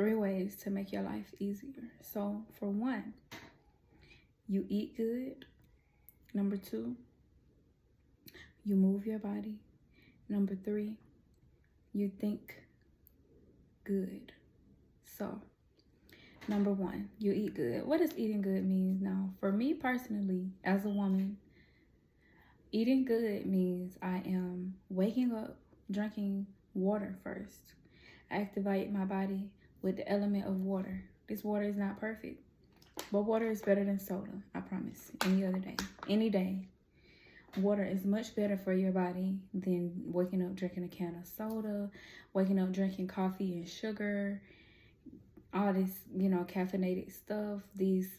3 ways to make your life easier. So for one, you eat good. Number 2, you move your body. Number 3, you think good. So number 1, you eat good. What does eating good mean now? For me personally, as a woman, eating good means I am waking up, drinking water first. I activate my body with the element of water. This water is not perfect, but water is better than soda, I promise. Any day. Water is much better for your body than waking up drinking a can of soda, waking up drinking coffee and sugar, all this, caffeinated stuff, these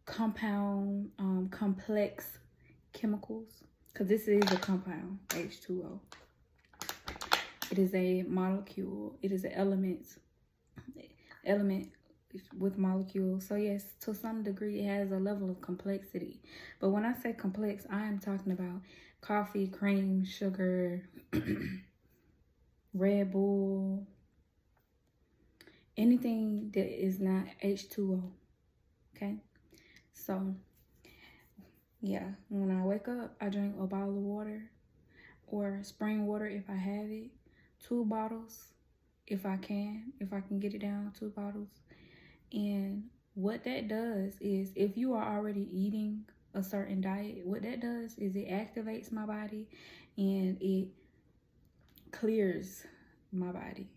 compound, complex chemicals. Because this is a compound, H2O. It is a molecule. It is an element with molecules. So yes, to some degree, it has a level of complexity. But when I say complex, I am talking about coffee, cream, sugar, Red Bull, anything that is not H2O. Okay? So, yeah, when I wake up, I drink a bottle of water or spring water if I have it. 2 bottles if I can get it down, 2 bottles. And what that does is, if you are already eating a certain diet, what that does is it activates my body and it clears my body.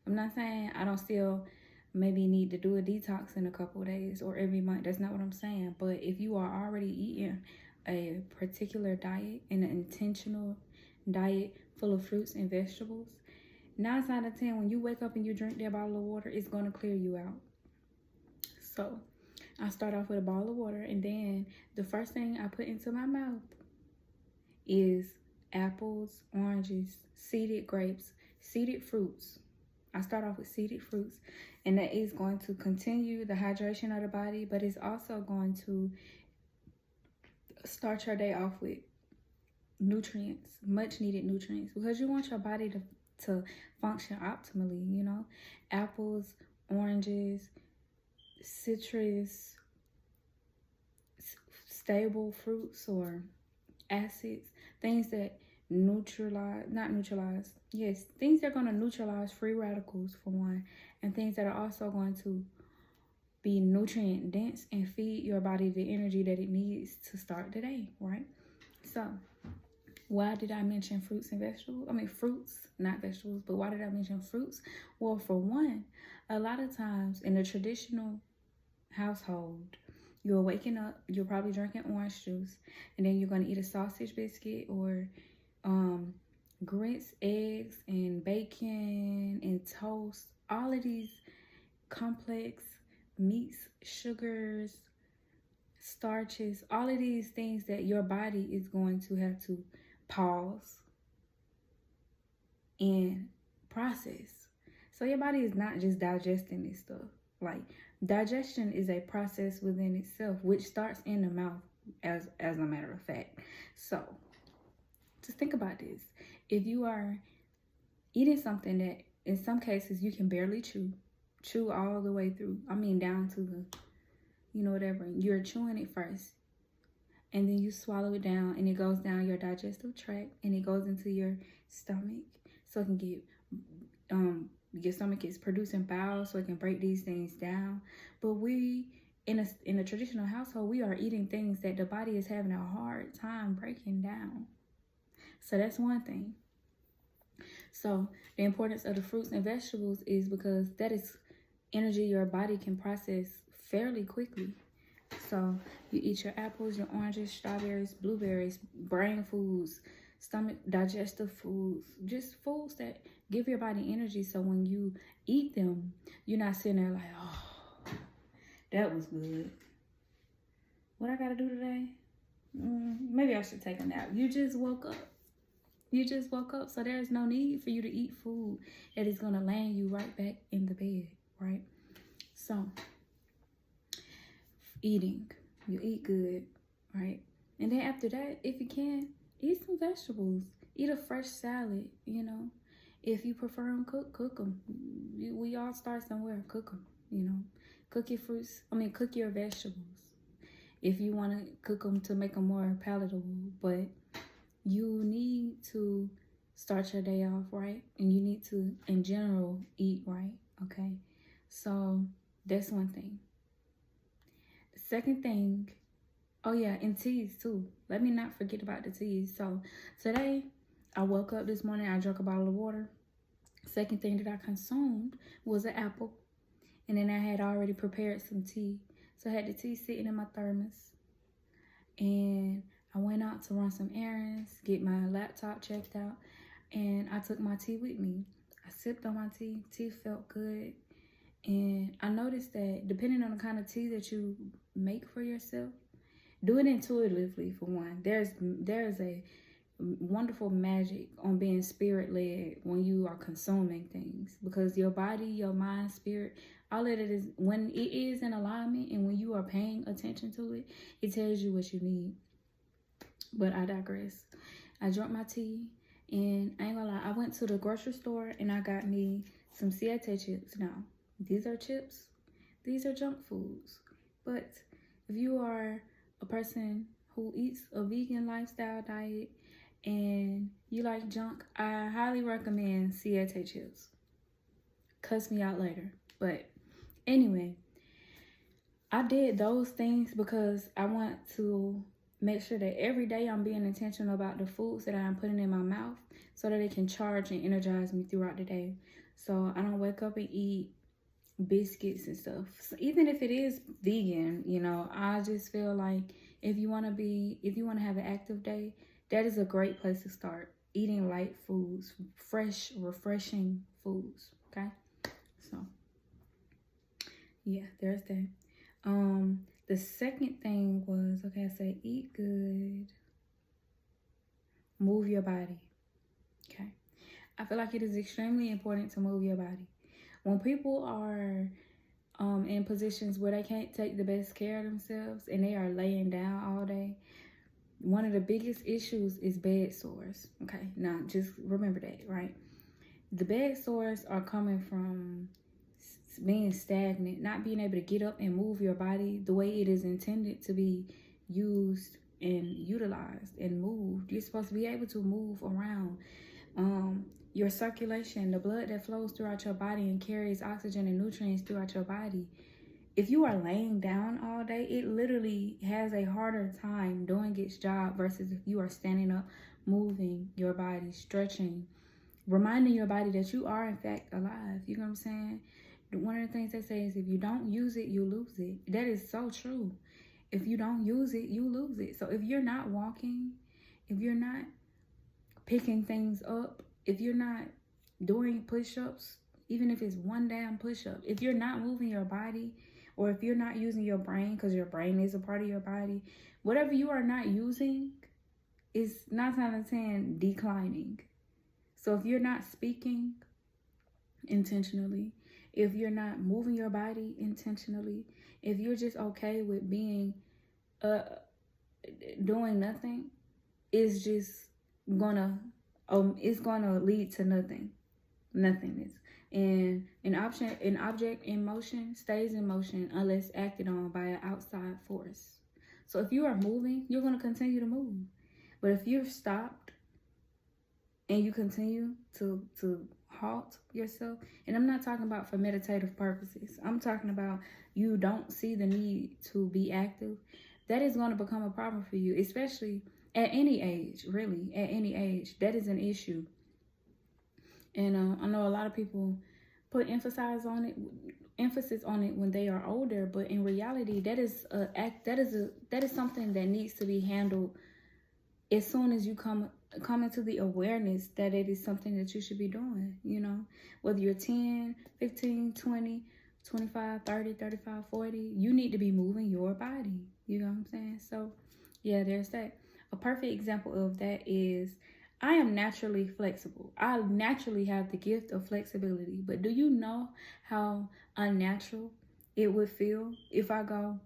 I'm not saying I don't still maybe need to do a detox in a couple of days or every month. That's not what I'm saying. But if you are already eating a particular diet, and an intentional diet full of fruits and vegetables, 9 out of 10, when you wake up and you drink that bottle of water, it's going to clear you out. So I start off with a bottle of water, and then the first thing I put into my mouth is apples, oranges, seeded grapes, seeded fruits. I start off with seeded fruits, and that is going to continue the hydration of the body, but it's also going to start your day off with nutrients, much needed nutrients, because you want your body to function optimally, Apples, oranges, citrus, stable fruits or acids, things that things that are going to neutralize free radicals for one, and things that are also going to be nutrient dense and feed your body the energy that it needs to start the day, right? So why did I mention fruits and vegetables? I mean fruits, not vegetables, but why did I mention fruits? Well, for one, a lot of times in the traditional household, you're waking up, you're probably drinking orange juice, and then you're going to eat a sausage biscuit or grits, eggs, and bacon and toast. All of these complex meats, sugars, starches, all of these things that your body is going to have to pause and process. So your body is not just digesting this stuff. Like, digestion is a process within itself, which starts in the mouth, as a matter of fact. So just think about this. If you are eating something that in some cases you can barely chew all the way through, I mean down to the, whatever, you're chewing it first, and then you swallow it down, and it goes down your digestive tract, and it goes into your stomach, so it can get your stomach is producing bile, so it can break these things down. But we, in a traditional household, we are eating things that the body is having a hard time breaking down. So that's one thing. So the importance of the fruits and vegetables is because that is energy your body can process fairly quickly. So you eat your apples, your oranges, strawberries, blueberries, brain foods, stomach digestive foods, just foods that give your body energy, so when you eat them, you're not sitting there like, oh, that was good. What I gotta do today? Maybe I should take a nap. You just woke up. So there's no need for you to eat food that is gonna land you right back in the bed, right? So eating, you eat good, right? And then after that, if you can, eat some vegetables. Eat a fresh salad, If you prefer them cook them. we all start somewhere. Cook them, cook your fruits. Cook your vegetables if you want to cook them to make them more palatable. But you need to start your day off right, and you need to, in general, eat right. Okay, so that's one thing. The second thing, oh yeah, and teas too. Let me not forget about the teas. So today, I woke up this morning, I drank a bottle of water. Second thing that I consumed was an apple. And then I had already prepared some tea. So I had the tea sitting in my thermos. And I went out to run some errands, get my laptop checked out. And I took my tea with me. I sipped on my tea. Tea felt good. And I noticed that depending on the kind of tea that you make for yourself, do it intuitively for one. There's a wonderful magic on being spirit-led when you are consuming things, because your body, your mind, spirit, all of it is, when it is in alignment and when you are paying attention to it, it tells you what you need. But I digress. I drank my tea, and I ain't gonna lie, I went to the grocery store and I got me some Siete chips. Now, these are chips. These are junk foods. But if you are a person who eats a vegan lifestyle diet and you like junk, I highly recommend Siete chips. Cuss me out later. But anyway, I did those things because I want to make sure that every day I'm being intentional about the foods that I'm putting in my mouth so that it can charge and energize me throughout the day. So I don't wake up and eat biscuits and stuff. So even if it is vegan, I just feel like if you want to have an active day, that is a great place to start. Eating light foods, fresh, refreshing foods. Okay, so yeah, there's that. The second thing was, I said eat good, move your body. Okay, I feel like it is extremely important to move your body. When people are in positions where they can't take the best care of themselves and they are laying down all day, one of the biggest issues is bed sores. Okay, now just remember that, right? The bed sores are coming from being stagnant, not being able to get up and move your body the way it is intended to be used and utilized and moved. You're supposed to be able to move around. Your circulation, the blood that flows throughout your body and carries oxygen and nutrients throughout your body. If you are laying down all day, it literally has a harder time doing its job versus if you are standing up, moving your body, stretching, reminding your body that you are in fact alive. You know what I'm saying? One of the things they say is if you don't use it, you lose it. That is so true. If you don't use it, you lose it. So if you're not walking, if you're not picking things up, if you're not doing push-ups, even if it's one damn push-up, if you're not moving your body, or if you're not using your brain, because your brain is a part of your body, whatever you are not using is 9 times out of 10 declining. So if you're not speaking intentionally, if you're not moving your body intentionally, if you're just okay with being doing nothing, it's just gonna lead to nothingness. And an object in motion stays in motion unless acted on by an outside force. So if you are moving, you're going to continue to move. But if you're stopped and you continue to halt yourself, and I'm not talking about for meditative purposes, I'm talking about you don't see the need to be active, that is going to become a problem for you, especially at any age, really, at any age. That is an issue. And I know a lot of people put emphasis on it when they are older, but in reality, that is something that needs to be handled as soon as you come into the awareness that it is something that you should be doing. Whether you're 10, 15, 20, 25, 30, 35, 40, you need to be moving your body. You know what I'm saying? So yeah, there's that. A perfect example of that is I am naturally flexible. I naturally have the gift of flexibility. But do you know how unnatural it would feel if I go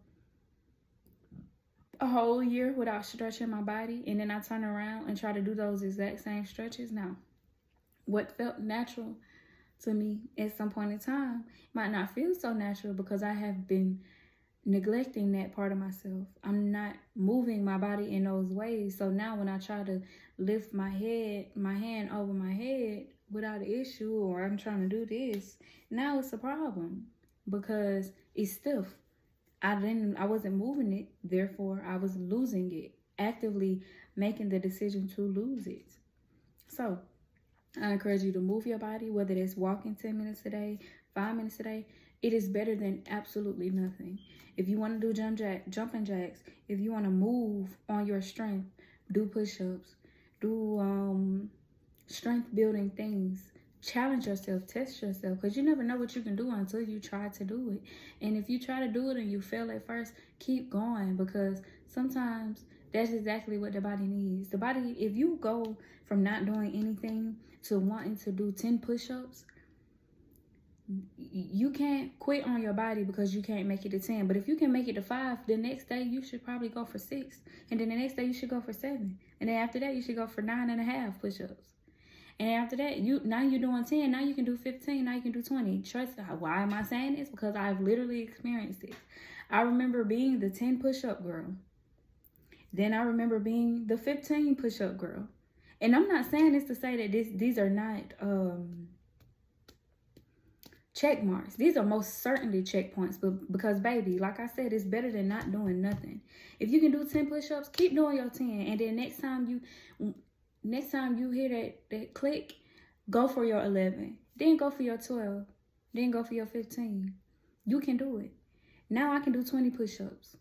a whole year without stretching my body and then I turn around and try to do those exact same stretches? Now, what felt natural to me at some point in time. Might not feel so natural because I have been neglecting that part of myself. I'm not moving my body in those ways. So now when I try to lift my hand over my head without an issue, or I'm trying to do this, now it's a problem because it's stiff. I wasn't moving it, therefore I was losing it, actively making the decision to lose it. So I encourage you to move your body, whether it's walking 10 minutes a day, 5 minutes a day. It is better than absolutely nothing. If you want to do jumping jacks, if you want to move on your strength, do push-ups, do strength building things. Challenge yourself, test yourself, because you never know what you can do until you try to do it. And if you try to do it and you fail at first, keep going, because sometimes that's exactly what the body needs. The body, if you go from not doing anything to wanting to do 10 push-ups, you can't quit on your body because you can't make it to 10. But if you can make it to 5, the next day you should probably go for 6. And then the next day you should go for 7. And then after that you should go for 9.5 push-ups. And after that, now you're doing 10. Now you can do 15. Now you can do 20. Trust me. Why am I saying this? Because I've literally experienced it. I remember being the 10 push-up girl. Then I remember being the 15 push-up girl. And I'm not saying this to say that these are not check marks. These are most certainly checkpoints. But because, baby, like I said, it's better than not doing nothing. If you can do 10 push-ups, keep doing your 10. And then next time you hear that click, go for your 11. Then go for your 12. Then go for your 15. You can do it. Now I can do 20 push-ups.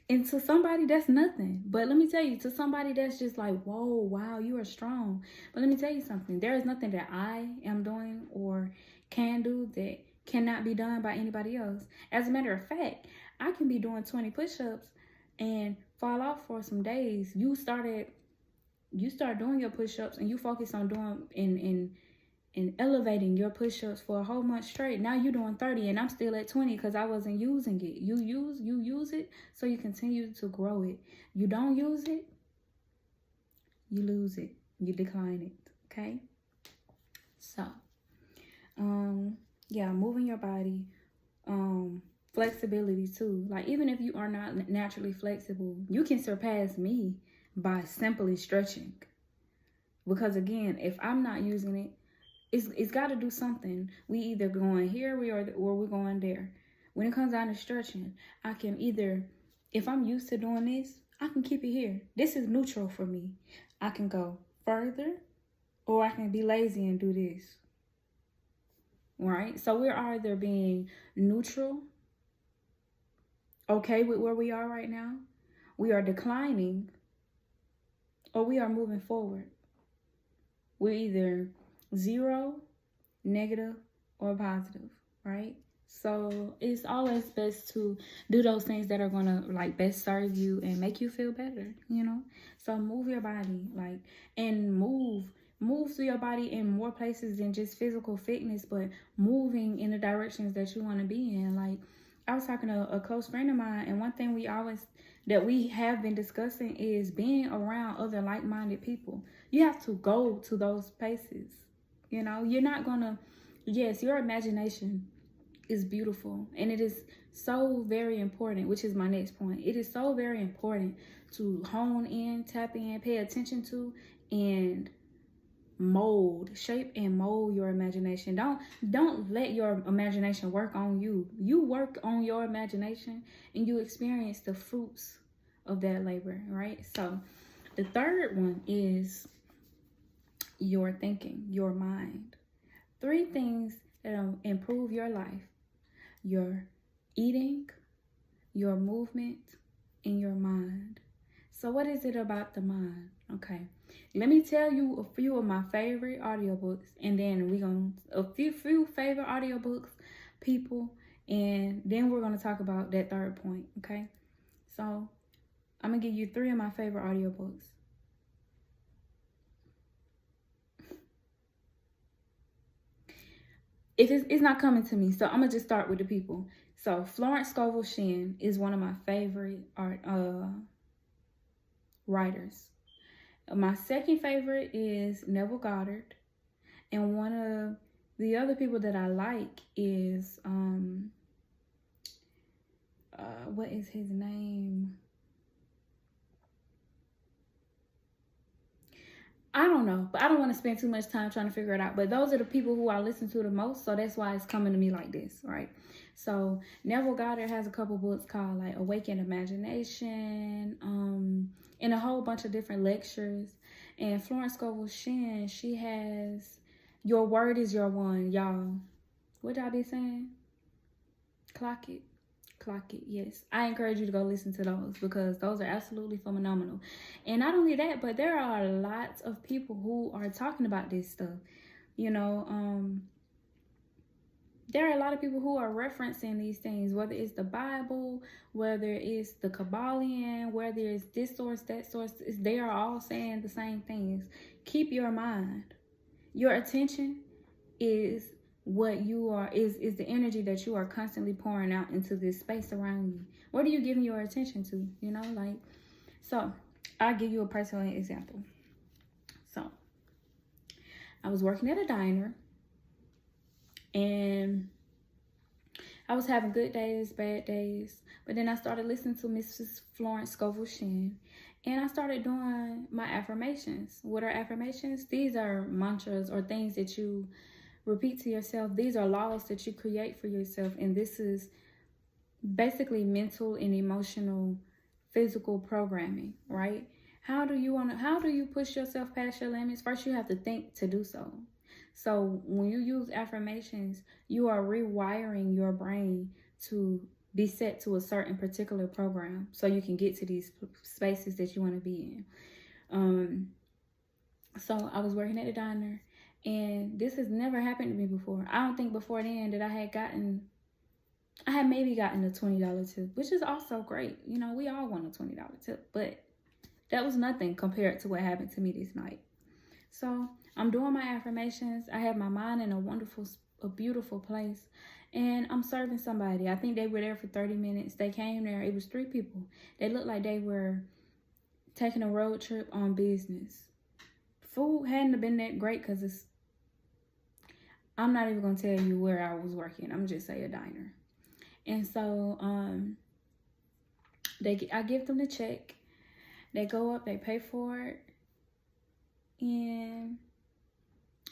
And to somebody, that's nothing. But let me tell you, to somebody that's just like, whoa, wow, you are strong. But let me tell you something. There is nothing that I am doing or can do that cannot be done by anybody else. As a matter of fact, I can be doing 20 push-ups and fall off for some days. You start doing your push-ups and you focus on doing and elevating your push-ups for a whole month straight. Now you're doing 30 and I'm still at 20 because I wasn't using it. You use it, so you continue to grow it. You don't use it, you lose it. You decline it. Okay? So, yeah, moving your body, flexibility too. Like, even if you are not naturally flexible, you can surpass me by simply stretching. Because again, if I'm not using it, it's got to do something. We either going here or we're going there. When it comes down to stretching, I can either, if I'm used to doing this, I can keep it here. This is neutral for me. I can go further or I can be lazy and do this. Right? So we're either being neutral, okay with where we are right now, we are declining, or we are moving forward. We're either 0, negative, or positive, right? So it's always best to do those things that are gonna like best serve you and make you feel better, you know? So move your body, like, and move through your body in more places than just physical fitness, but moving in the directions that you want to be in. Like, I was talking to a close friend of mine, and one thing we have been discussing is being around other like-minded people. You have to go to those places. You know, you're not gonna, yes, your imagination is beautiful, and it is so very important, which is my next point. It is so very important to hone in, tap in, pay attention to, and shape and mold your imagination. Don't let your imagination work on you. You work on your imagination and you experience the fruits of that labor, right? So the third one is your thinking, your mind. 3 things that'll improve your life: your eating, your movement, and your mind. So what is it about the mind? Okay, let me tell you a few of my favorite audiobooks, and then we're going to a few favorite audiobooks, people, and then we're going to talk about that third point, okay? So I'm going to give you 3 of my favorite audiobooks. If it's not coming to me, so I'm going to just start with the people. So Florence Scovel Shinn is one of my favorite writers. My second favorite is Neville Goddard. And one of the other people that I like is what is his name? I don't know, but I don't want to spend too much time trying to figure it out. But those are the people who I listen to the most, so that's why it's coming to me like this, right? So Neville Goddard has a couple books called like Awaken Imagination, and a whole bunch of different lectures. And Florence Scovel Shinn, she has Your Word is Your One, y'all. What y'all be saying? Clock it. Clock it. Yes, I encourage you to go listen to those because those are absolutely phenomenal. And not only that, but there are lots of people who are talking about this stuff. You know, there are a lot of people who are referencing these things, whether it's the Bible, whether it's the Kabbalion, whether it's this source, that source. They are all saying the same things. Keep your mind. Your attention is what you are, is the energy that you are constantly pouring out into this space around you. What are you giving your attention to? You know, like, so I'll give you a personal example. So I was working at a diner and I was having good days, bad days, but then I started listening to Mrs. Florence Scovel Shinn, and I started doing my affirmations. What are affirmations? These are mantras or things that you repeat to yourself. These are laws that you create for yourself, and this is basically mental and emotional, physical programming, right? How do you push yourself past your limits? First, you have to think to do so. So when you use affirmations, you are rewiring your brain to be set to a certain particular program so you can get to these spaces that you want to be in. So I was working at a diner, and this has never happened to me before. I don't think before then that I had maybe gotten a $20 tip, which is also great. You know, we all want a $20 tip, but that was nothing compared to what happened to me this night. So I'm doing my affirmations. I have my mind in a beautiful place, and I'm serving somebody. I think they were there for 30 minutes. They came there. It was 3 people. They looked like they were taking a road trip on business. Food hadn't been that great because I'm not even going to tell you where I was working. I'm just say a diner. And so I give them the check. They go up, they pay for it, and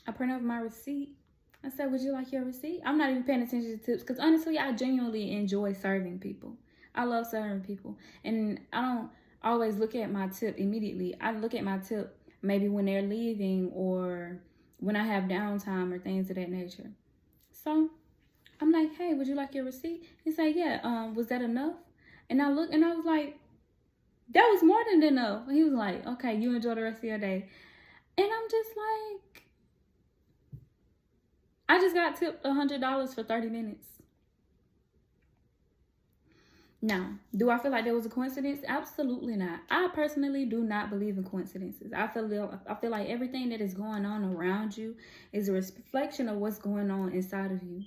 I print out my receipt. I said, would you like your receipt? I'm not even paying attention to tips because honestly, I genuinely enjoy serving people. I love serving people. And I don't always look at my tip immediately. I look at my tip maybe when they're leaving or when I have downtime or things of that nature. So I'm like, hey, would you like your receipt? He said, yeah. Was that enough? And I looked and I was like, that was more than enough. And he was like, okay, you enjoy the rest of your day. And I'm just like, I just got tipped $100 for 30 minutes. Now, do I feel like there was a coincidence? Absolutely not. I personally do not believe in coincidences. I feel like everything that is going on around you is a reflection of what's going on inside of you.